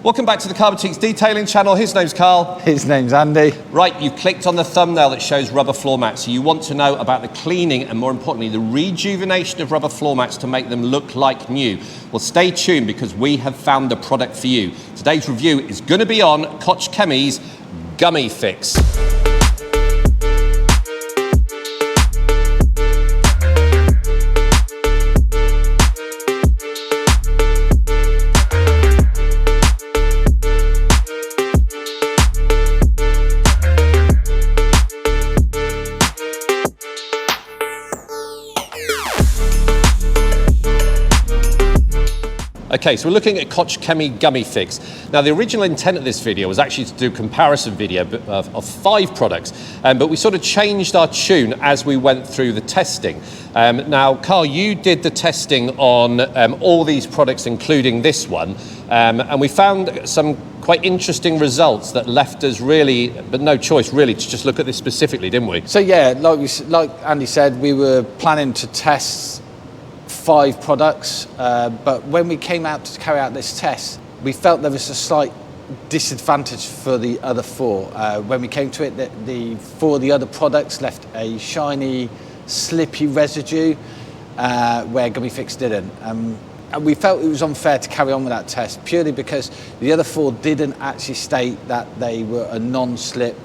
Welcome back to the Car Boutiques Detailing channel. His name's Carl. His name's Andy. Right, you've clicked on the thumbnail that shows rubber floor mats. So you want to know about the cleaning and, more importantly, the rejuvenation of rubber floor mats to make them look like new. Well, stay tuned because we have found a product for you. Today's review is going to be on Koch Chemie's Gummifix. Okay, so we're looking at Koch Chemie Gummifix. Now, the original intent of this video was actually to do a comparison video of 5 products, but we sort of changed our tune as we went through the testing. Now, Carl, you did the testing on all these products, including this one, and we found some quite interesting results that left us really, but no choice really, to just look at this specifically, didn't we? So yeah, like Andy said, we were planning to test 5 products, but when we came out to carry out this test, we felt there was a slight disadvantage for the other 4. When we came to it, the 4 of the other products left a shiny, slippy residue where Gummifix didn't. And we felt it was unfair to carry on with that test purely because the other 4 didn't actually state that they were a non-slip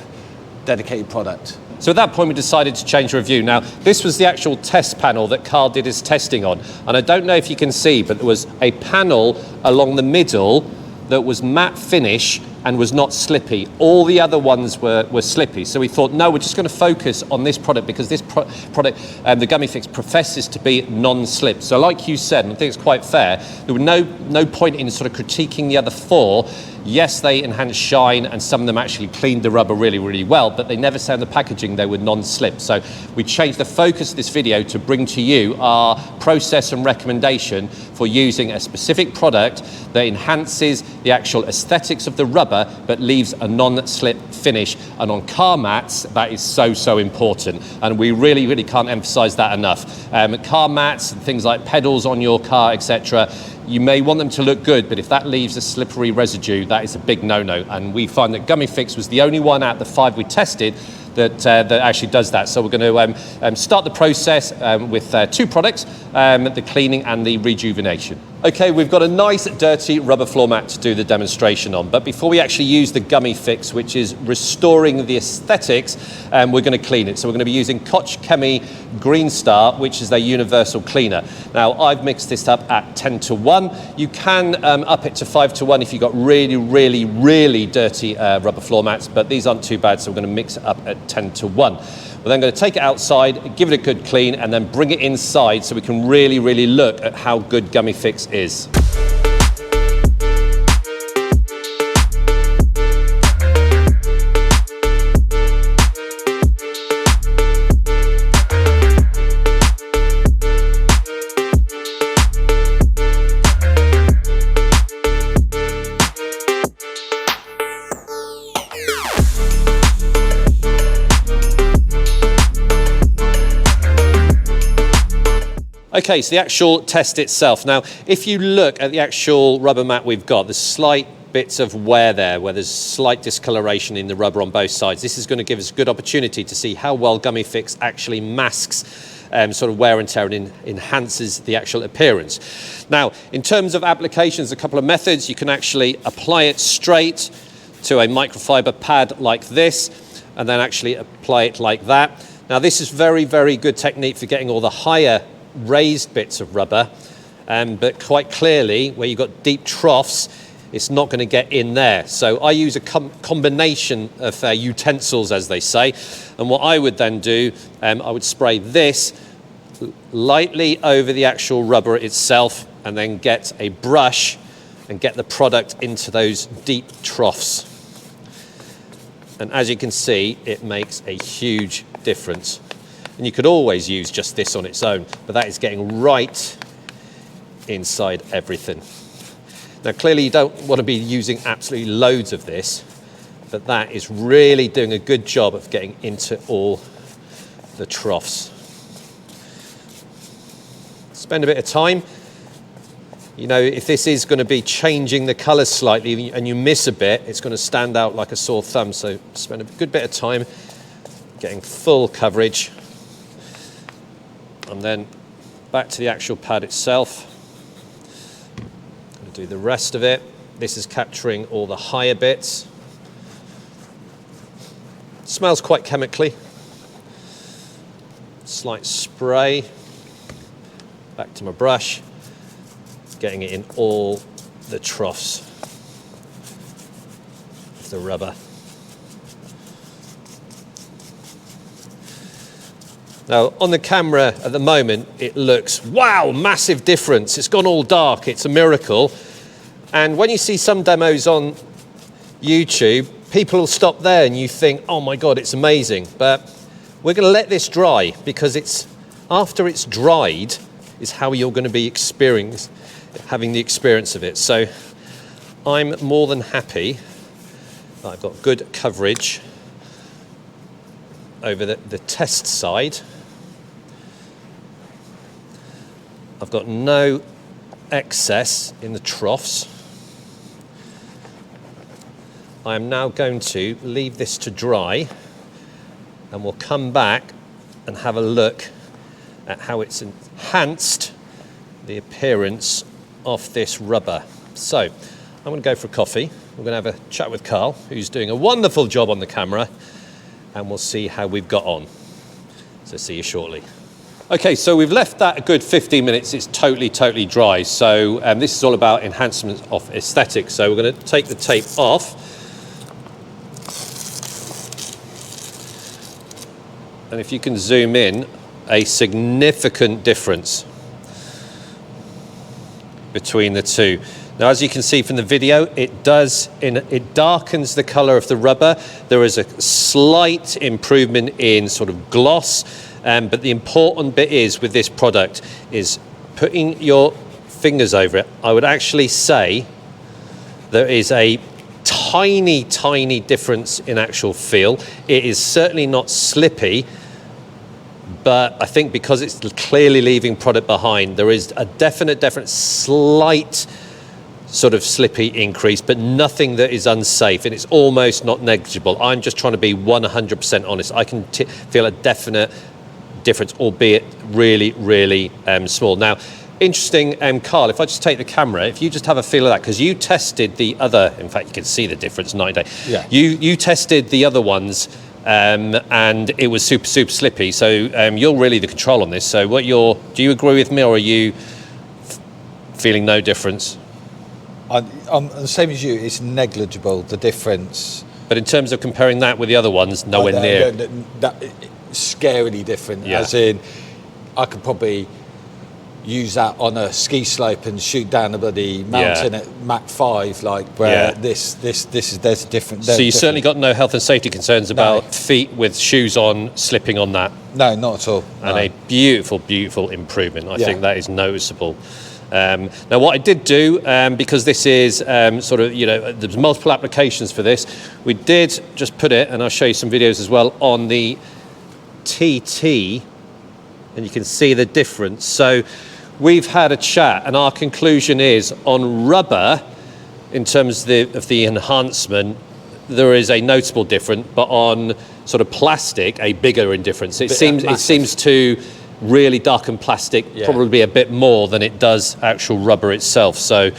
dedicated product. So at that point we decided to change the review. Now, this was the actual test panel that Carl did his testing on, and I don't know if you can see, but there was a panel along the middle that was matte finish and was not slippy. All the other ones were slippy. So we thought, no, we're just going to focus on this product because this product, the Gummifix, professes to be non-slip. So like you said, and I think it's quite fair, there were no point in sort of critiquing the other 4. Yes, they enhanced shine and some of them actually cleaned the rubber really, really well, but they never said on the packaging they were non-slip. So we changed the focus of this video to bring to you our process and recommendation for using a specific product that enhances the actual aesthetics of the rubber but leaves a non-slip finish. And on car mats, that is so important. And we really can't emphasize that enough. Car mats and things like pedals on your car, etc., you may want them to look good, but if that leaves a slippery residue, that is a big no-no. And we find that Gummifix was the only one out of the 5 we tested that actually does that. So we're going to start the process with 2 products, the cleaning and the rejuvenation. Okay, we've got a nice dirty rubber floor mat to do the demonstration on, but before we actually use the Gummifix, which is restoring the aesthetics, we're going to clean it. So we're going to be using Koch Chemie Green Star, which is their universal cleaner. Now, I've mixed this up at 10:1. You can up it to 5:1 if you've got really dirty rubber floor mats, but these aren't too bad, so we're going to mix it up at 10:1. We're then going to take it outside, give it a good clean, and then bring it inside so we can really look at how good Gummifix is. Okay, so the actual test itself. Now, if you look at the actual rubber mat we've got, there's slight bits of wear there, where there's slight discoloration in the rubber on both sides. This is going to give us a good opportunity to see how well Gummifix actually masks sort of wear and tear and enhances the actual appearance. Now, in terms of applications, a couple of methods. You can actually apply it straight to a microfiber pad like this, and then actually apply it like that. Now, this is very good technique for getting all the higher raised bits of rubber, but quite clearly where you've got deep troughs, it's not going to get in there. So I use a combination of utensils, as they say, and what I would then do, I would spray this lightly over the actual rubber itself and then get a brush and get the product into those deep troughs. And as you can see, it makes a huge difference. And you could always use just this on its own, but that is getting right inside everything. Now, clearly you don't want to be using absolutely loads of this, but that is really doing a good job of getting into all the troughs. Spend a bit of time You know, if this is going to be changing the colour slightly and you miss a bit, it's going to stand out like a sore thumb. So spend a good bit of time getting full coverage. And then back to the actual pad itself. Going to do the rest of it. This is capturing all the higher bits. It smells quite chemically. Slight spray. Back to my brush. Getting it in all the troughs of the rubber. Now, on the camera at the moment, it looks, wow, massive difference. It's gone all dark. It's a miracle. And when you see some demos on YouTube, people will stop there and you think, oh my God, it's amazing. But we're going to let this dry, because after it's dried is how you're going to be having the experience of it. So I'm more than happy that I've got good coverage over the test side. I've got no excess in the troughs. I am now going to leave this to dry, and we'll come back and have a look at how it's enhanced the appearance of this rubber. So I'm going to go for a coffee. We're going to have a chat with Karl, who's doing a wonderful job on the camera, and we'll see how we've got on. So see you shortly. Okay, so we've left that a good 15 minutes. It's totally dry. So this is all about enhancement of aesthetics. So we're going to take the tape off. And if you can zoom in, a significant difference between the two. Now, as you can see from the video, it darkens the color of the rubber. There is a slight improvement in sort of gloss, but the important bit is with this product is putting your fingers over it. I would actually say there is a tiny difference in actual feel. It is certainly not slippy, but I think because it's clearly leaving product behind, there is a definite slight sort of slippy increase, but nothing that is unsafe, and it's almost not negligible. I'm just trying to be 100% honest. I can feel a definite difference, albeit really small. Now, interesting, Karl, if I just take the camera, if you just have a feel of that, because you tested the other, in fact, you can see the difference night and day. Yeah. You tested the other ones, and it was super slippy. So you're really the control on this. So do you agree with me, or are you feeling no difference? I'm the same as you. It's negligible, the difference. But in terms of comparing that with the other ones, nowhere near. That scarily different. Yeah. As in, I could probably use that on a ski slope and shoot down a bloody mountain at Mach 5, like where there's a different. So you certainly got no health and safety concerns about feet with shoes on slipping on that. No, not at all. And a beautiful improvement. I think that is noticeable. Now, what I did do, because this is sort of, there's multiple applications for this, we did just put it, and I'll show you some videos as well, on the TT, and you can see the difference. So we've had a chat, and our conclusion is on rubber, in terms of the enhancement, there is a notable difference, but on sort of plastic, a bigger difference. It seems to really darken plastic probably a bit more than it does actual rubber itself. So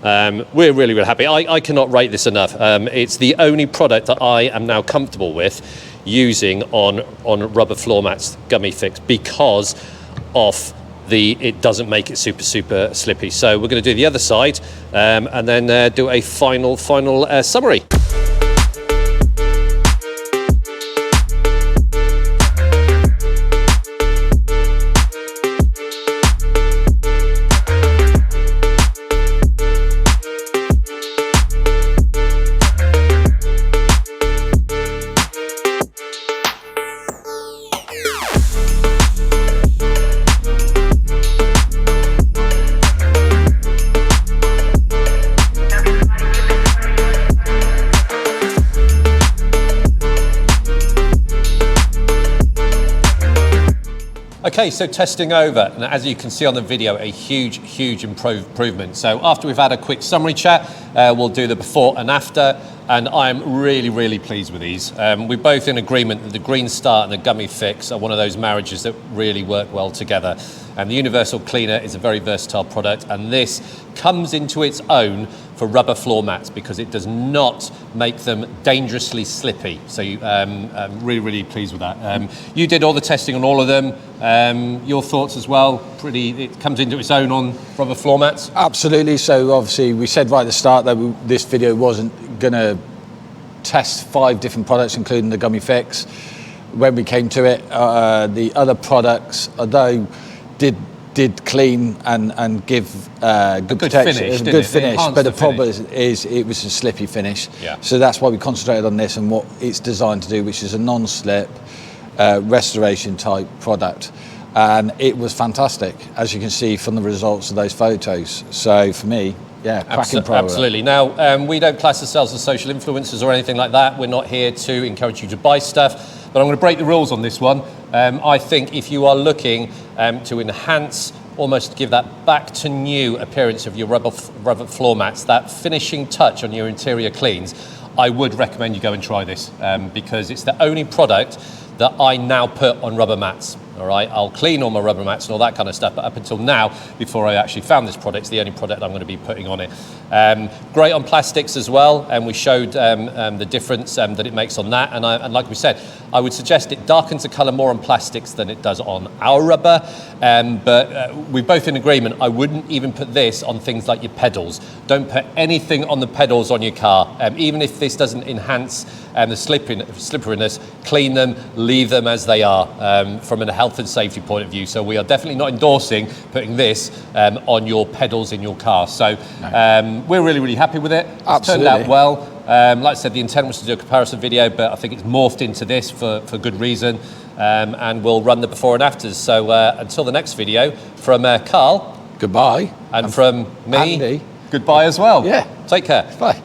we're really happy. I cannot rate this enough. It's the only product that I am now comfortable with using on rubber floor mats, Gummifix, because of it doesn't make it super slippy. So we're going to do the other side and then do a final summary. Okay, so testing over, and as you can see on the video, a huge improvement. So after we've had a quick summary chat, we'll do the before and after, and I'm really pleased with these. We're both in agreement that the Green Star and the Gummifix are one of those marriages that really work well together. And the Universal Cleaner is a very versatile product, and this comes into its own for rubber floor mats because it does not make them dangerously slippy. So I'm really pleased with that. You did all the testing on all of them. Your thoughts as well? It comes into its own on rubber floor mats? Absolutely. So obviously we said right at the start that this video wasn't going to test 5 different products, including the Gummifix. When we came to it, the other products, although did clean and give good protection, good finish, but the problem is it was a slippy finish. Yeah. So that's why we concentrated on this and what it's designed to do, which is a non-slip restoration type product. And it was fantastic, as you can see from the results of those photos. So for me, yeah, cracking product. Absolutely. Now, we don't class ourselves as social influencers or anything like that. We're not here to encourage you to buy stuff. But I'm going to break the rules on this one. I think if you are looking to enhance, almost give that back to new appearance of your rubber floor mats, that finishing touch on your interior cleans, I would recommend you go and try this because it's the only product that I now put on rubber mats. All right, I'll clean all my rubber mats and all that kind of stuff, but up until now, before I actually found this product, it's the only product I'm going to be putting on it. Great on plastics as well, and we showed the difference that it makes on that. And like we said, I would suggest it darkens the colour more on plastics than it does on our rubber. But we're both in agreement. I wouldn't even put this on things like your pedals. Don't put anything on the pedals on your car, even if this doesn't enhance the slipperiness. Clean them, leave them as they are from a health and safety point of view. So we are definitely not endorsing putting this on your pedals in your car. So we're really happy with it. It's turned out well. Like I said, the intent was to do a comparison video, but I think it's morphed into this for good reason. And we'll run the before and afters. So until the next video, from Carl. Goodbye. And from me. Andy. Goodbye as well. Yeah. Take care. Bye.